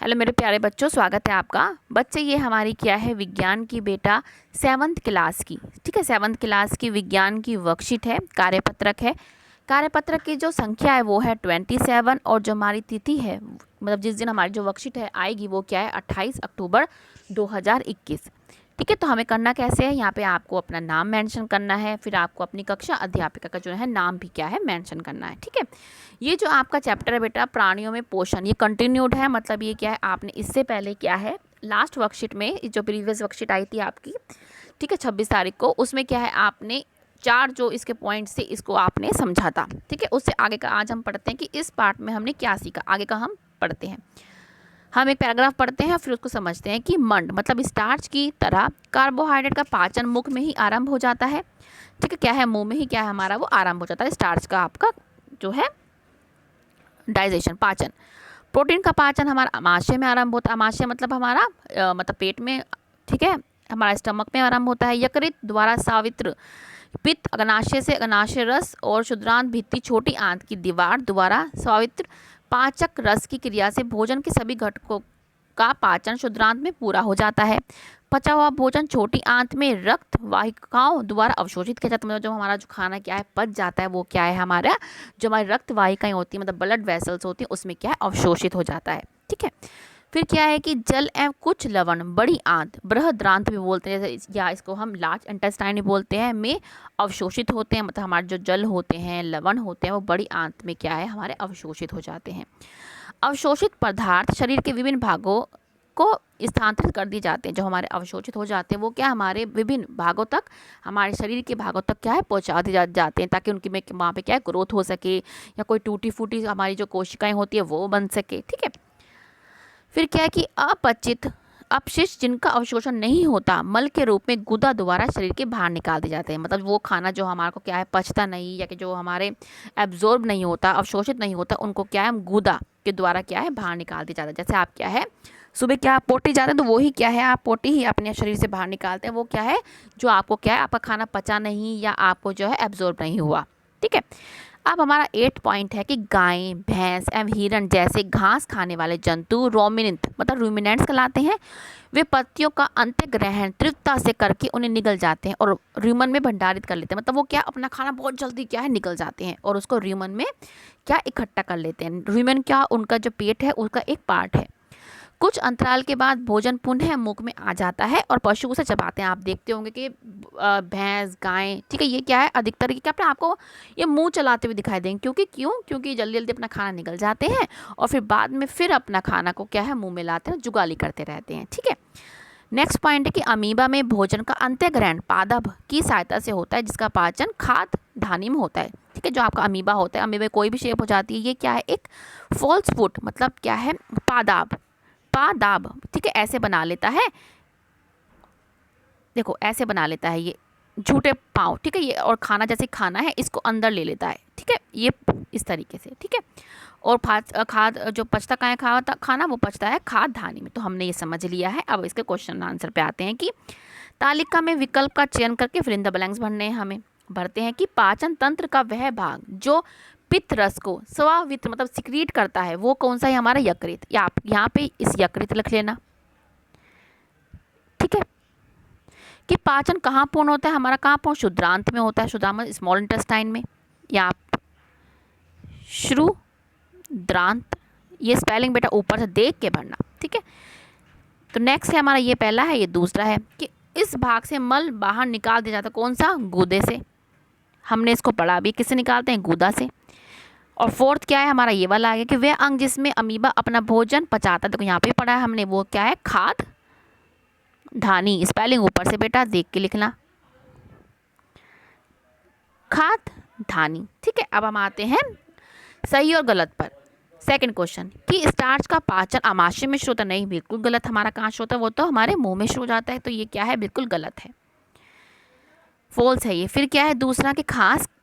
Hello मेरे प्यारे बच्चों, स्वागत है आपका। बच्चे ये हमारी क्या है, विज्ञान की बेटा 7th क्लास की, ठीक है, 7th क्लास की विज्ञान की वर्कशीट है, कार्यपत्रक है। कार्यपत्रक की जो संख्या है वो है 27 और जो हमारी तिथि है, मतलब जिस दिन हमारी जो वर्कशीट है आएगी वो क्या है, 28 अक्टूबर 2021। ठीक है, तो हमें करना कैसे है, यहाँ पे आपको अपना नाम मेंशन करना है, फिर आपको अपनी कक्षा अध्यापिका का जो है नाम भी क्या है मेंशन करना है। ठीक है, ये जो आपका चैप्टर है बेटा प्राणियों में पोषण, ये कंटिन्यूड है, मतलब ये क्या है, आपने इससे पहले क्या है लास्ट वर्कशीट में, जो प्रीवियस वर्कशीट आई थी आपकी, ठीक है, 26 तारीख को, उसमें क्या है आपने 4 जो इसके पॉइंट्स थे इसको आपने समझा था। ठीक है, उससे आगे का आज हम पढ़ते हैं कि इस पार्ट में हमने क्या सीखा, आगे का हम पढ़ते हैं। हम एक पैराग्राफ पढ़ते हैं फिर उसको समझते हैं कि मंड मतलब स्टार्च की तरह कार्बोहाइड्रेट का पाचन मुख में ही आरंभ हो जाता है। ठीक है, क्या है, मुंह में ही क्या है हमारा वो आरंभ हो जाता है, स्टार्च का आपका जो है डाइजेशन, पाचन। प्रोटीन का पाचन हमारा अमाशय में आरंभ होता है, अमाशय मतलब हमारा मतलब पेट में, ठीक है, हमारा स्टमक में आरंभ होता है। यकृत द्वारा सावित्र पित्त अग्नाशय से अग्नाशय रस और क्षुद्रांत भित्ति छोटी आंत की दीवार द्वारा स्वावित्र पाचक रस की क्रिया से भोजन के सभी घटकों का पाचन क्षुद्रांत में पूरा हो जाता है। पचा हुआ भोजन छोटी आंत में रक्त वाहिकाओं द्वारा अवशोषित किया जाता है, मतलब जो हमारा जो खाना क्या है पच जाता है वो क्या है हमारा, जो हमारी रक्त वाहिकाएं होती है मतलब ब्लड वेसल्स होती हैं उसमें क्या है अवशोषित हो जाता है। ठीक है, फिर क्या है कि जल एवं कुछ लवण बड़ी आंत बृहद्रांत भी बोलते हैं, जैसे या इसको हम लार्ज इंटेस्टाइन भी बोलते हैं, में अवशोषित होते हैं, मतलब हमारे जो जल होते हैं लवण होते हैं वो बड़ी आंत में क्या है हमारे अवशोषित हो जाते हैं। अवशोषित पदार्थ शरीर के विभिन्न भागों को स्थानांतरित कर दिए जाते हैं, जो हमारे अवशोषित हो जाते हैं वो क्या हमारे विभिन्न भागों तक, हमारे शरीर के भागों तक क्या है पहुंचा दिए जाते हैं, ताकि उनकी में वहाँ पे क्या है ग्रोथ हो सके, या कोई टूटी फूटी हमारी जो कोशिकाएं होती है वो बन सके। ठीक है, फिर क्या है कि अपचित अपशिष्ट जिनका अवशोषण नहीं होता मल के रूप में गुदा द्वारा शरीर के बाहर निकाल दिए जाते हैं, मतलब वो खाना जो हमारे को क्या है पचता नहीं, या कि जो हमारे एब्जॉर्ब नहीं होता, अवशोषित नहीं होता, उनको क्या है हम गुदा के द्वारा क्या है बाहर निकाल दिया जाता है। जैसे आप क्या है सुबह क्या आप पोटी जाते हैं तो वही क्या है आप पोटी ही अपने शरीर से बाहर निकालते हैं, वो क्या है जो आपको क्या है आपका खाना पचा नहीं या आपको जो है एब्जॉर्ब नहीं हुआ। ठीक है, अब हमारा 8 पॉइंट है कि गाय भैंस एवं हिरण जैसे घास खाने वाले जंतु रोमिनेंट मतलब रूमिनेंट्स कहलाते हैं। वे पत्तियों का अंत्य ग्रहण तीव्रता से करके उन्हें निगल जाते हैं और र्यूमन में भंडारित कर लेते हैं, मतलब वो क्या अपना खाना बहुत जल्दी क्या है निगल जाते हैं और उसको र्यूमन में क्या इकट्ठा कर लेते हैं। र्यूमन क्या उनका जो पेट है उसका एक पार्ट है। कुछ अंतराल के बाद भोजन पुनः मुख में आ जाता है और पशु उसे चबाते हैं। आप देखते होंगे कि भैंस गाय, ठीक है, ये क्या है अधिकतर क्या अपने आपको ये मुंह चलाते हुए दिखाई देंगे, क्योंकि जल्दी जल्दी अपना खाना निकल जाते हैं और फिर बाद में फिर अपना खाना को क्या है मुंह में लाते हैं, जुगाली करते रहते हैं। ठीक है, नेक्स्ट पॉइंट है कि अमीबा में भोजन का अंत्यग्रहण पादप की सहायता से होता है, जिसका पाचन खाद्य धानी में होता है। ठीक है, जो आपका अमीबा होता है, अमीबा में कोई भी शेप हो जाती है, ये क्या है एक फॉल्स फुट मतलब क्या है पादाब, ठीक है, ऐसे बना लेता है, देखो ऐसे बना लेता है ये झूठे पाँव। ठीक है, ये और खाना जैसे खाना है इसको अंदर ले लेता है। ठीक है, ये इस तरीके से। ठीक है, और खाद जो पचता का है खाना वो पचता है खाद धानी में, तो हमने ये समझ लिया है। अब इसके क्वेश्चन आंसर पे आते हैं कि तालिका में विकल्प का चयन करके फिर इन द ब्लैंक्स भरने हैं हमें। भरते हैं कि पाचन तंत्र का वह भाग जो पित्त रस को स्वावित्र मतलब सिक्रीट करता है वो कौन सा है हमारा यकृत, या आप यहाँ पे इस यकृत लिख लेना। ठीक है, कि पाचन कहाँ पूर्ण होता है हमारा, कहाँ पूर्ण क्षुद्रांत में होता है, क्षुद्रांत स्मॉल इंटेस्टाइन में, या आप श्रुद्रांत, ये स्पेलिंग बेटा ऊपर से देख के भरना। ठीक है, तो नेक्स्ट है हमारा ये पहला है, ये दूसरा है कि इस भाग से मल बाहर निकाल दिया जाता है, कौन सा, गूदे से। हमने इसको पढ़ा भी, किससे निकालते हैं, गूदा से। और फोर्थ क्या है हमारा ये वाला आ गया कि वह अंग जिसमें अमीबा अपना भोजन पचाता है, देखो यहाँ पे पढ़ा है हमने, वो क्या है खाद धानी, स्पेलिंग ऊपर से बेटा देख के लिखना, खाद धानी। ठीक है, अब हम आते हैं सही और गलत पर। सेकंड क्वेश्चन कि स्टार्च का पाचन आमाशय में शुरू होता, नहीं बिल्कुल गलत, हमारा कहाँ शुरू होता है, वो तो हमारे मुंह में शुरू हो जाता है, तो ये क्या है बिल्कुल गलत है, फॉल्स है ये। फिर क्या है दूसरा कि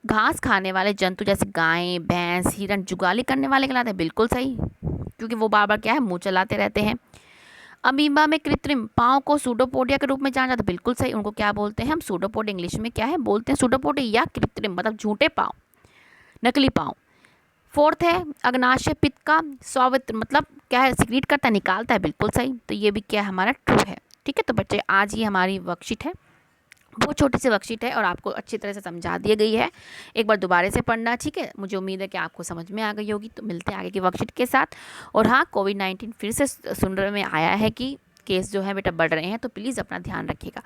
घास खाने वाले जंतु जैसे गाय भैंस हिरण जुगाली करने वाले कहलाते हैं, बिल्कुल सही, क्योंकि वो बार बार क्या है मुंह चलाते रहते हैं। अमीबा में कृत्रिम पाँव को सूडोपोडिया के रूप में जाना जाता है, बिल्कुल सही, उनको क्या बोलते हैं हम सूडोपोड, इंग्लिश में क्या है बोलते हैं सूडोपोड या कृत्रिम मतलब झूठे पाँव, नकली पाँव। फोर्थ है अग्नाशय पित्त का स्वावित मतलब क्या है, सिक्रीट करता है, निकालता है, बिल्कुल सही। तो ये भी क्या है, हमारा ट्रू है। ठीक है, तो बच्चे आज ये हमारी वर्कशीट है, बहुत छोटी सी वर्कशीट है और आपको अच्छी तरह से समझा दी गई है। एक बार दोबारा से पढ़ना, ठीक है। मुझे उम्मीद है कि आपको समझ में आ गई होगी। तो मिलते हैं आगे की वर्कशीट के साथ। और हाँ, कोविड-19 फिर से सुनने में आया है कि केस जो है बेटा बढ़ रहे हैं, तो प्लीज़ अपना ध्यान रखिएगा।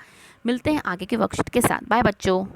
मिलते हैं आगे की वर्कशीट के साथ। बाय बच्चों।